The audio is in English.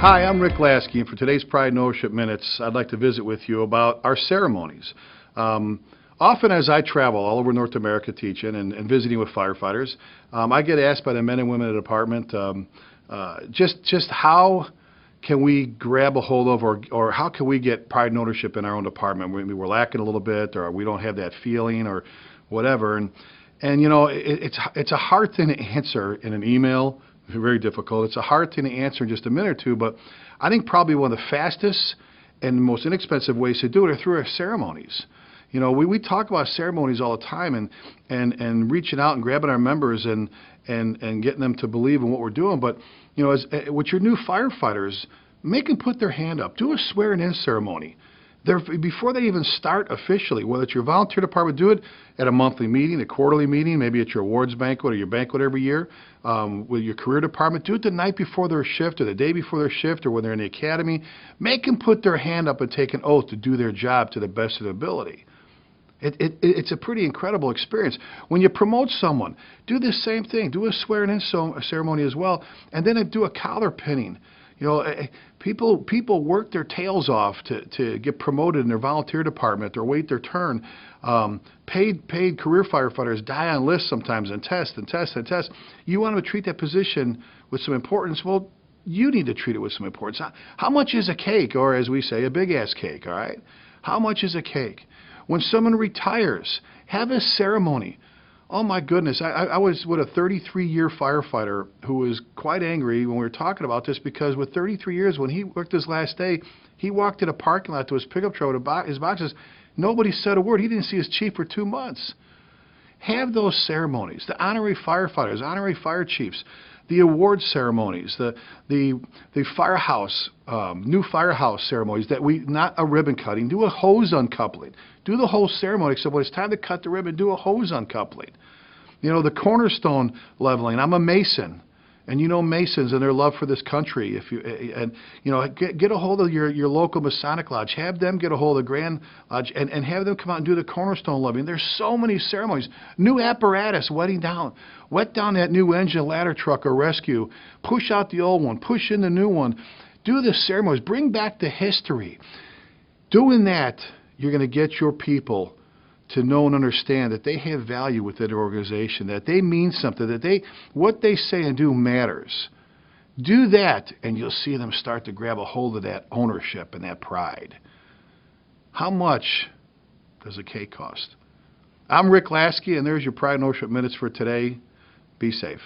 Hi, I'm Rick Lasky, and for today's Pride and Ownership Minutes, I'd like to visit with you about our ceremonies. Often as I travel all over North America teaching and visiting with firefighters, I get asked by the men and women in the department just how can we grab a hold of or how can we get pride and ownership in our own department? Maybe we're lacking a little bit, or we don't have that feeling or whatever. And you know, it's a hard thing to answer in an email. Very difficult. It's a hard thing to answer in just a minute or two, but I think probably one of the fastest and most inexpensive ways to do it are through our ceremonies. You know, we talk about ceremonies all the time and reaching out and grabbing our members and getting them to believe in what we're doing. But, you know, with your new firefighters, make them put their hand up. Do a swearing-in ceremony. Before they even start officially, whether it's your volunteer department, do it at a monthly meeting, a quarterly meeting, maybe at your awards banquet or your banquet every year. With your career department, do it the night before their shift or the day before their shift or when they're in the academy. Make them put their hand up and take an oath to do their job to the best of their ability. It's a pretty incredible experience. When you promote someone, do the same thing. Do a swearing-in ceremony as well, and then do a collar pinning. You know, people work their tails off to get promoted in their volunteer department or wait their turn. Paid career firefighters die on lists sometimes and test and test and test. You want to treat that position with some importance. Well, you need to treat it with some importance. How much is a cake, or as we say, a big-ass cake, all right? How much is a cake? When someone retires, have a ceremony. Oh my goodness, I was with a 33-year firefighter who was quite angry when we were talking about this, because with 33 years, when he worked his last day, he walked in a parking lot to his pickup truck with his boxes. Nobody said a word. He didn't see his chief for 2 months. Have those ceremonies. The honorary firefighters, honorary fire chiefs, the award ceremonies, the firehouse, new firehouse ceremonies, not a ribbon cutting, do a hose uncoupling. Do the whole ceremony, except when it's time to cut the ribbon, do a hose uncoupling. You know, the cornerstone leveling. I'm a Mason, and you know Masons and their love for this country. Get a hold of your local Masonic lodge. Have them get a hold of the Grand Lodge and have them come out and do the cornerstone leveling. There's so many ceremonies. New apparatus, wet down that new engine, ladder truck, or rescue. Push out the old one. Push in the new one. Do the ceremonies. Bring back the history. Doing that, you're going to get your people to know and understand that they have value within their organization, that they mean something, that what they say and do matters. Do that, and you'll see them start to grab a hold of that ownership and that pride. How much does a cake cost? I'm Rick Lasky, and there's your Pride and Ownership Minutes for today. Be safe.